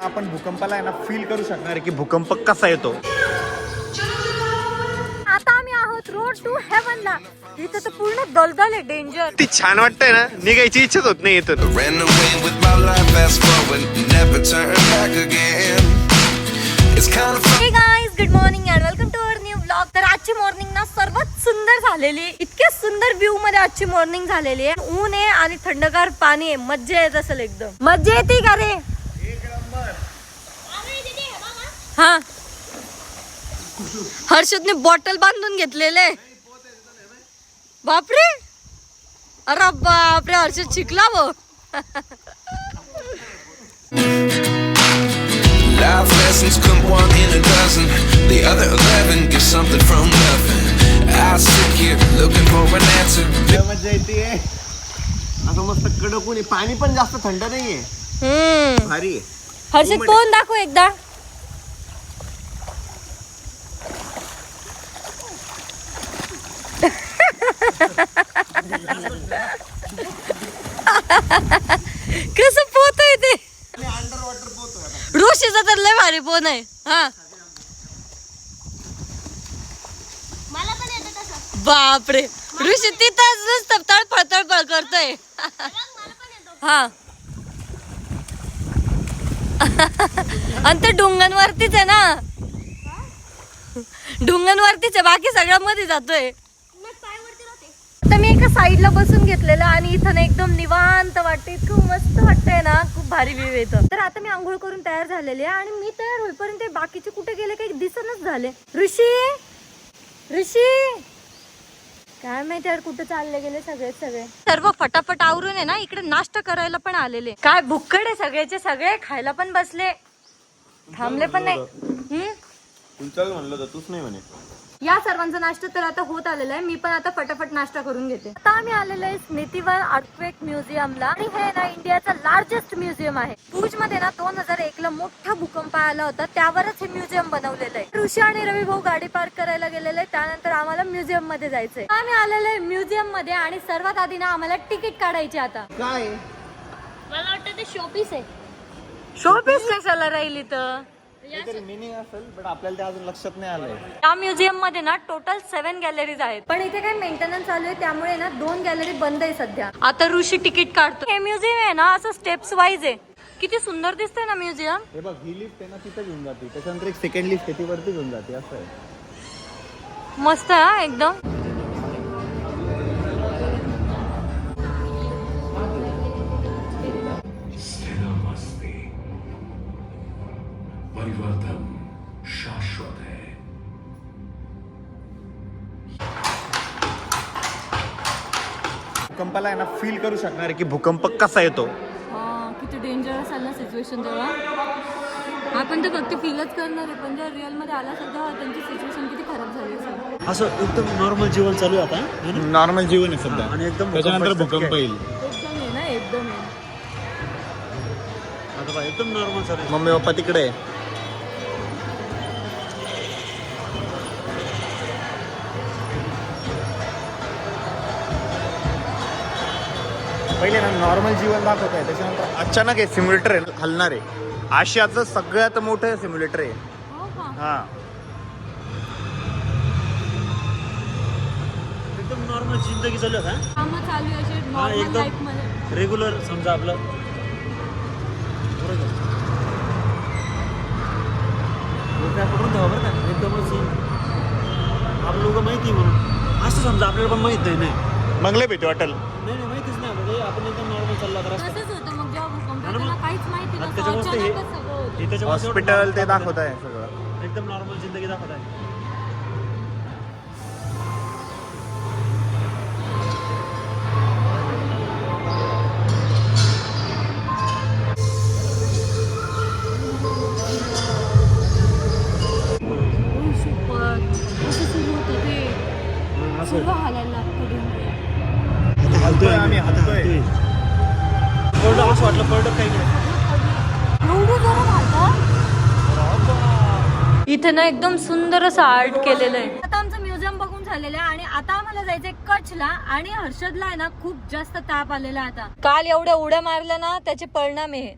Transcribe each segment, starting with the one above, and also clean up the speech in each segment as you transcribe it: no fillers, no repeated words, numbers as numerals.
आपण भूकंपाला आहे ना फील करू शकणार आहे की भूकंप कसा येतो. आता आम्ही आहोत रोड टू हेवनला. इथे तर पूर्ण दलदल आहे, डेंजर. ती छान वाटतंय ना, निघायची इच्छाच होत नाही इथून. हे guys, good morning and welcome to our new blog. तर आजची मॉर्निंग ना सर्वात सुंदर झालेली आहे. इतक्या सुंदर व्ह्यू मध्ये आजची मॉर्निंग झालेली आहे. ऊन आहे आणि थंडगार पाणी आहे. मज्जा येत असेल एकदम. मज्जा येते का रे? हा, हर्षदने बॉटल बांधून घेतलेले. बापरे, अरे बापरे, हर्षद शिकला वो. Life lessons come one in a dozen. The other 11 get something from nothing. I sit here looking for an answer. मजा येते. असं मस्त कडक ऊन आहे, पाणी पण जास्त थंड नाहीये, भारी आहे. हर्षद कोण दाखव एकदा. कसं पोहतोय ते. ऋषीचा तर लय भारी पोहण आहे. हा, बापरे, ऋषी तिथंच नुसतं तळफळ तळफळ करतोय. हा, आणि ते डोंगरांवरतीच आहे ना, डोंगरांवरतीच आहे, बाकी सगळ्या मध्ये जातोय. तर मी एका साईडला बसून घेतलेलं आणि इथं ना एकदम निवांत वाटते. इतकं मस्त वाटतंय ना, खूप भारी व्ह्यू येतं. तर आता मी आंघोळ करून तयार झालेली आहे आणि मी तयार होईपर्यंत बाकीचे कुठे गेले काही दिसनच झाले. ऋषी, ऋषी काय माहिती यार कुठे चालले गेले सगळे. सर्व फटाफट आवरून आहे ना इकडे नाश्ता करायला पण आलेले. काय भुक्कड आहे सगळ्याचे सगळे, खायला पण बसले, थांबले पण नाही. चल म्हणलं तर तूच नाही म्हणे. या सर्वांचा नाश्ता तर आता होत आलेला आहे. मी पण आता फटाफट नाश्ता करून घेते. आता आम्ही आलेलो आहे स्मृतिवन अर्थक्वेक म्युझियमला. आणि हे ना इंडियाचा लार्जेस्ट म्युझियम आहे. भुज मध्ये ना 2001 ला मोठा भूकंप आला होता, त्यावरच हे म्युझियम बनवलेलं आहे. ऋषी आणि रवी भाऊ गाडी पार्क करायला गेलेले, त्यानंतर आम्हाला म्युझियम मध्ये जायचंय. आम्ही आलेलो आहे म्युझियम मध्ये आणि सर्वात आधी ना आम्हाला तिकीट काढायचे. आता काय मला वाटतं ते शोपीस आहे. शोपीस कशाला राहील इथं? मिनिंग असेल, पण आपल्याला ते अजून लक्षात नाही आलंय. या म्युझियम मध्ये ना टोटल 7 गॅलरीज आहेत, पण इथे काही मेंटेनन्स चालू आहे, त्यामुळे ना 2 गॅलरी बंद आहे सध्या. आता ऋषी तिकीट काढतो. हे म्युझियम आहे ना असं स्टेप्स वाईज आहे. किती सुंदर दिसतंय ना म्युझियम. हे बघ, ही लिफ्ट आहे ना तिथे घेऊन जाते, त्याच्यानंतर एक सेकंड लिफ्ट आहे ती वरती घेऊन जाते. असं आहे, मस्त आहे हा एकदम. परिवर्तन शाश्वत है. भूकंपाला आहे ना फील करू शकणार आहे की भूकंप कसा येतो. किती डेंजर असेल ना सिच्युएशन तेव्हा. आपण तर फक्त फीलच करणार आहे, पण जर रिअल मध्ये आला सध्या त्यांची सिच्युएशन किती खराब झाली असेल. असं एकदम नॉर्मल जीवन चालू आहे आता. नॉर्मल जीवन आहे सध्या आणि एकदम त्याच्यानंतर भूकंप येईल. एकदम आहे ना, एकदम आहे. आता बघा, एकदम नॉर्मल चालू आहे. मम्मी पप्पा तिकडे आहे. पहिले ना नॉर्मल जीवन दाखवत आहे, त्याच्यानंतर अचानक हे सिम्युलेटर आहे हलणार आहे. आशियाचं सगळ्यात मोठं सिम्युलेटर आहे. हो का? हा, एकदम नॉर्मल जिंदगी चालू आहे आता. कामं चालू आहे अशी हा, नॉर्मल एकदम लाईफ मध्ये. रेग्युलर समजा आपलं पकडून ठेवा बरं का. एकदमच आपलं लोक माहिती म्हणून असं समजा आपल्याला पण माहित नाही. मंगले भेटू वाटेल. नाही माहितीच नाही आपल्याला. आपण एकदम नॉर्मल चालला तर तसंच होतं मग जेव्हा भूकंप आणि मग- येतो ना, काहीच माहिती आणि नसतं, त्याच्यामुळे ते हे- अचानकच सगळं होतं. त्याच्यामुळे हॉस्पिटल ते दाखवत आहे सगळं. एकदम नॉर्मल जिंदगी दाखवत आहे. सुपर असं सुरू होतं ते. सर्व हालायला लागतं. हलतोय आम्ही, हलतोय. पडलं असं वाटलं, पडलं काही नाही. एवढं जोरात हालतं. इथे ना एकदम सुंदर असं आर्ट केलेलं आहे. आता आमचं म्युझियम बघून झालेलं आहे आणि आता आम्हाला जायचंय कच्छला. आणि हर्षदला आहे ना खूप जास्त ताप आलेला आता. काल एवढ्या उड्या मारल्या ना त्याचे परिणाम आहे.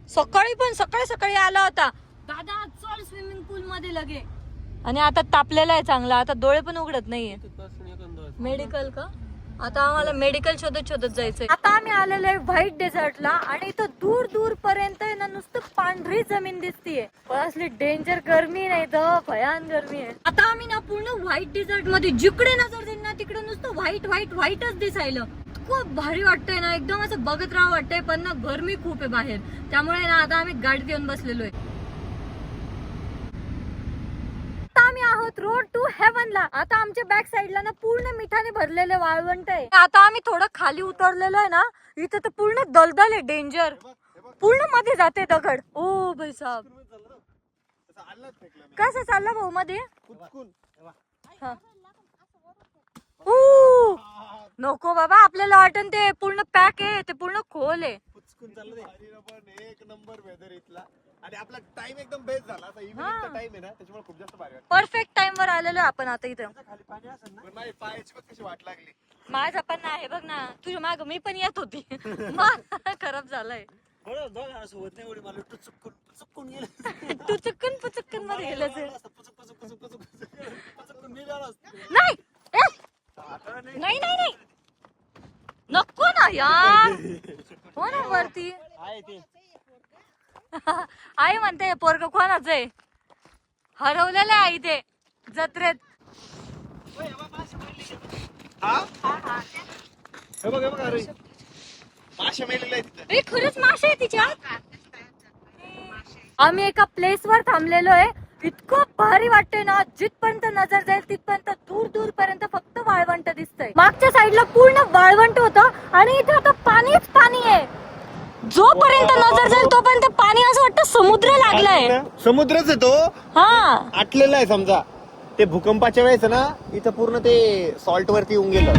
सकाळी पण सकाळी आला होता दादा चल स्विमिंग पूल मध्ये लगे, आणि आता तापलेला आहे चांगला, आता डोळे पण उघडत नाहीये. मेडिकल का? आता आम्हाला मेडिकल शोधत जायचंय. आता आम्ही आलेलो आहे व्हाईट डेझर्टला, आणि इथं दूर पर्यंत आहे ना नुसतं पांढरी जमीन दिसतीये, पण असली डेंजर गरमी नाही तर भयान गरमी आहे. आता आम्ही ना पूर्ण व्हाईट डेझर्ट मध्ये जिकडे नजर देईल ना तिकडे नुसतं व्हाईटच दिसायलं. खूप भारी वाटतंय ना, एकदम असं बघत राहावं वाटतंय, पण ना गरमी खूप आहे बाहेर, त्यामुळे ना आता आम्ही गाडीत येऊन बसलेलो आहे. आता आम्ही आहोत रोड टू हेवनला. आता आमच्या बॅक साइडला ना पूर्ण मिठाने भरलेले वाळवंट आहे. आता आम्ही थोडं खाली उतरलेलो आहे ना, इथं तर पूर्ण दलदल आहे, डेंजर, पूर्ण मध्ये जाते दगड. ओ भाई साहब, कसं चाललं भाऊ मध्ये? नको बाबा, आपल्याला वाटण ते पूर्ण पॅक आहे, ते पूर्ण खोल आहे. एक नंबर वेदर इथला, आणि आपला टाइम एकदम बेस्ट झाला. आता इव्हिनिंगचा टाइम आहे ना, त्याच्यामुळे खूप जास्त भारी वाटतं. परफेक्ट टाइम वर आलेलो आपण आता इथं. पण नाही, पायाची बघ कशी वाट लागली. माझा पण आहे बघ ना, तुझ्या माग मी पण येत होती. खराब झालाय. तू चुकून मध्ये गेलं. नाही नको ना यार, हो ना वरती. आई म्हणते पोरग कोणाचं आहे, हरवलेलं आहे आई ते जत्रेत. खरंच मासे आहे तिच्यात. आम्ही एका प्लेस वर थांबलेलो आहे, इतकं भारी वाटतंय ना, जिथपर्यंत नजर जाईल तिथपर्यंत दूर पर्यंत फक्त वाळवंट दिसतंय. मागच्या साईडला पूर्ण वाळवंट होतं, आणि इथे आता पाणीच पाणी आहे. जोपर्यंत नजर जाईल तोपर्यंत पाणी, असं वाटतं समुद्र लागलाय. समुद्रच आहे तो, हा आटलेला आहे समजा. ते भूकंपाच्या वेळेस ना इथं पूर्ण ते सॉल्ट वरती येऊन गेलं.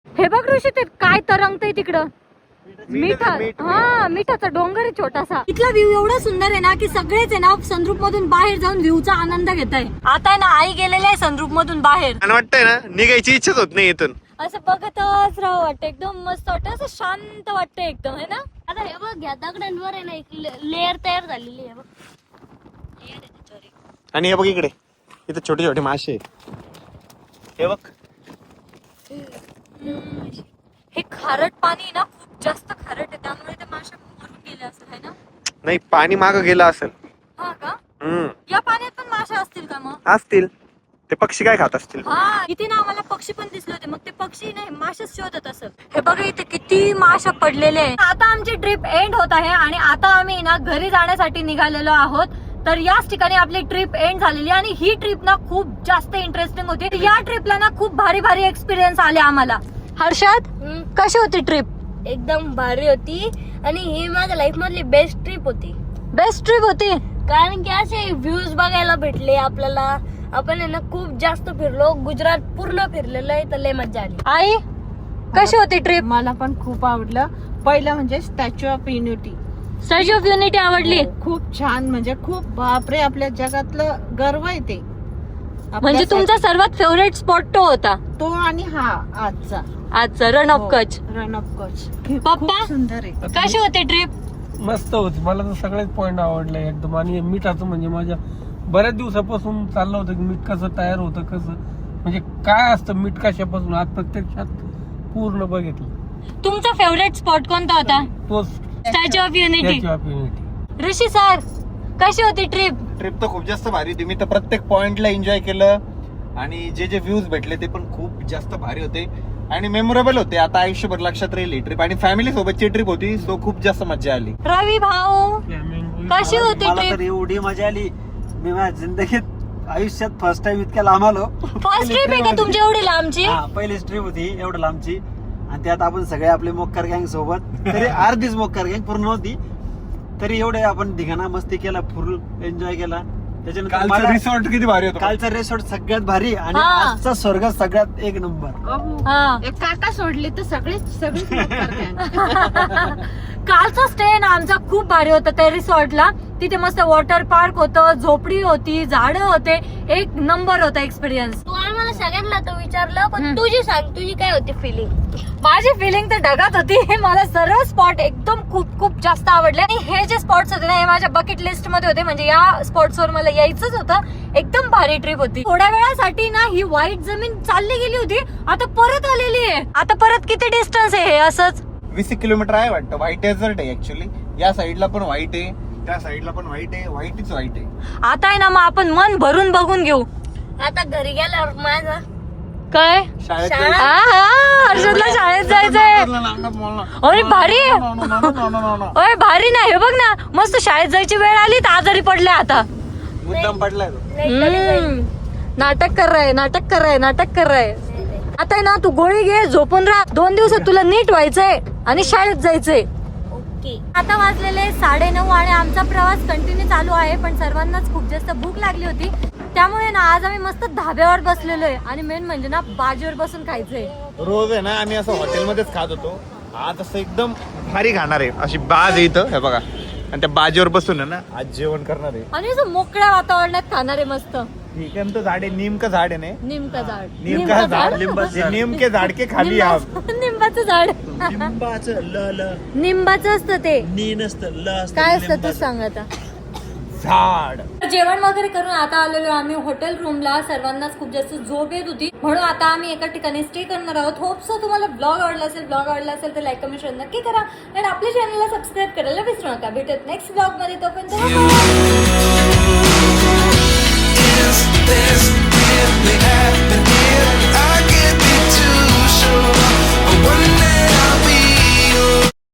हे बघ ऋषी, ते काय तरंगतंय तिकडं, मिठाचा डोंगर आहे छोटासा. इथला व्ह्यू एवढा सुंदर आहे ना की सगळेच आहे ना सनरूफ मधून बाहेर जाऊन व्ह्यूचा आनंद घेत आहे. आता आहे ना आई गेलेली आहे सनरूफ मधून बाहेर, आणि वाटतंय ना निघायची इच्छाच होत नाही इथून. असं बघतच राहावं वाटतं, एकदम मस्त वाटतं, असं शांत वाटतं एकदम, है ना. आता हे बघ, या दगडांवर आहे ना एक लेअर तयार झालेली आहे बघ. आणि हे बघ इकडे, इथं छोटे छोटे मासे आहेत. हे बघ, हे खारट पाणी ना खूप जास्त खारट आहे, त्यामुळे ते मासे मरून गेले असेल, है ना. नाही पाणी मागं गेलं असेल. हा का? या पाण्यात पण मासे असतील का मग? असतील. ते पक्षी काय खात असतील. हा, इथे ना आम्हाला पक्षी पण दिसले होते, मग ते पक्षी नाही मासेच शोधत असत. हे बघा इथे किती मासे पडलेले आहे. आता आमची ट्रिप एंड होत आहे, आणि आता आम्ही ना घरी जाण्यासाठी निघालेलो आहोत. तर याच ठिकाणी आपली ट्रिप एंड झालेली, आणि ही ट्रिप ना खूप जास्त इंटरेस्टिंग होती. या ट्रिपला ना खूप भारी एक्सपिरियन्स आले आम्हाला. हर्षद, कशी होती ट्रिप? एकदम भारी होती, आणि ही माझ्या लाईफ मधली बेस्ट ट्रिप होती. बेस्ट ट्रिप होती, कारण की असे व्ह्यूज बघायला भेटले आपल्याला. आपण आहे ना खूप जास्त फिरलो, गुजरात पूर्ण फिरलेलं आहे, तर लय मजा आली. आई कशी होती ट्रिप? मला पण खूप आवडलं. पहिलं म्हणजे statue of unity, statue of unity आवडली. खूप छान, म्हणजे खूप बापरे, आपल्या जगातलं गर्व आहे ते. म्हणजे तुमचा सर्वात फेवरेट स्पॉट तो होता, तो, आणि हा आजचा रण ऑफ कच्छ. रण ऑफ कच्छ पप्पा खूप सुंदर आहे. कशी होती ट्रिप? मस्त होती, मला तर सगळेच पॉइंट आवडले एकदम. आणि मिठाचं म्हणजे माझ्या बऱ्याच दिवसापासून चाललं होतं की मीठ कसं तयार होतं, कसं म्हणजे काय असतं मीठ कशापासून, आज प्रत्यक्षात पूर्ण बघितलं. तुमचा फेवरेट स्पॉट कोणता होता? तोच statue of unity. Statue of unity. Rishi sir कशी होती ट्रिप? ट्रिप तर खूप जास्त भारी होती. मी तर प्रत्येक पॉइंटला एन्जॉय केलं, आणि जे व्ह्यूज भेटले ते पण खूप जास्त भारी होते आणि मेमोरेबल होते. आता आयुष्यभर लक्षात राहील ही ट्रिप, आणि फॅमिली सोबतची ट्रिप होती, सो खूप जास्त मजा आली. रवी भाऊ कशी होती मला ट्रिप? तर एवढी मजा आली, मी माझ्या जिंदगीत आयुष्यात फर्स्ट टाइम इतक्या लांब आलो. फर्स्ट ट्रिप आहे का तुमची एवढी लांबची? हा, पहिलीच ट्रिप होती एवढं लांबची, आणि त्यात आपण सगळे आपले मोक्कर गँग सोबत. तरी अर्धीच मोक्कर गँग पूर्ण होती, तरी एवढे आपण धिगाणा मस्ती केला, फुल एन्जॉय केला. त्याच्यानंतर कालचं मला- रिसॉर्ट किती भारी होतं. कालचा रिसॉर्ट सगळ्यात भारी आणि हा. आजचा स्वर्ग सगळ्यात एक नंबर. हा एक काका सोडले तर सगळेच मोकार gang. कालचा स्टे ना आमचा खूप भारी होता त्या रिसॉर्टला. तिथे मस्त वॉटर पार्क होतं, झोपडी होती, झाडं होते, एक नंबर होता एक्सपिरियन्स. तू आम्हाला सगळ्यांना तर विचारलं पण तुझी सांग, तुझी काय होती फिलिंग? माझी फिलिंग तर ढगात होती. मला सर्व स्पॉट एकदम खूप खूप जास्त आवडले आणि हे जे स्पॉट्स होते ना हे माझ्या बकेट लिस्ट मध्ये होते. म्हणजे या स्पॉट्स वर मला यायचंच होतं. एकदम भारी ट्रिप होती. थोड्या वेळासाठी ना ही व्हाईट जमीन चालली गेली होती, आता परत आलेली आहे. आता परत किती डिस्टन्स आहे हे असंच 20 किलोमीटर आहे वाटतं. व्हाईट डेझर्ट आहे ऍक्च्युली. या साईडला पण व्हाईट आहे, त्या साईडला पण व्हाईट आहे. व्हाईटच व्हाईट आहे. आता आहे ना मग आपण मन भरून बघून घेऊ. आता घरी गेल्यावर माझा काय शाळेत शाळा- हर्षदला शाळेत जायचंय. अरे भारी आहे. ओय भारी नाही हे बघ ना, मस्त शाळेत जायची वेळ आली तर आजारी पडले आता. मुद्दाम पडलाय तो. नाटक कर रहा है, नाटक कर रहा है, नाटक कर रहा है. आता आहे ना तू गोळी घे, झोपून राहा. 2 दिवसात तुला नीट व्हायचंय आणि शाळेत जायचंय. ओके. आता वाजलेले 9:30 आणि आमचा प्रवास कंटिन्यू चालू आहे. पण सर्वांनाच खूप जास्त भूक लागली होती, त्यामुळे ना आज आम्ही मस्त धाब्यावर बसलेलो आहे आणि मेन म्हणजे ना बाजीवर बसून खायचंय. रोज आहे ना आम्ही असं हॉटेलमध्येच खात होतो. आज असं एकदम भारी खाणार आहे. अशी बाज आहे इथं हे बघा, आणि त्या बाजीवर बसून आहे ना आज जेवण करणार आहे. आणि असं मोकळ्या वातावरणात खाणार आहे मस्त. ठीक आहे. तो झाड आहे, नीम का झाड आहे ने निमका झाड, नीम का झाड, ये नीम के झाड के खाली आप. निंबाचं झाड, लिंबाचं ल निंबाचं असतं ते. नी नसतं ल असतं. काय असतं तू सांग आता. झाड. जेवण वगैरे करून आता आलेलो आम्ही हॉटेल रूमला. सर्वांनाच खूप जास्त झोप येत होती, म्हणून आता आम्ही एका ठिकाणी स्टे करणार आहोत. होप सो तुम्हाला ब्लॉग आवडला असेल. ब्लॉग आवडला असेल तर लाईक कमेंट शेअर नक्की करा आणि आपल्या चॅनलला सबस्क्राईब करायला विसरू नका. भेटत नेक्स्ट ब्लॉग मध्ये. तोपर्यंत Is this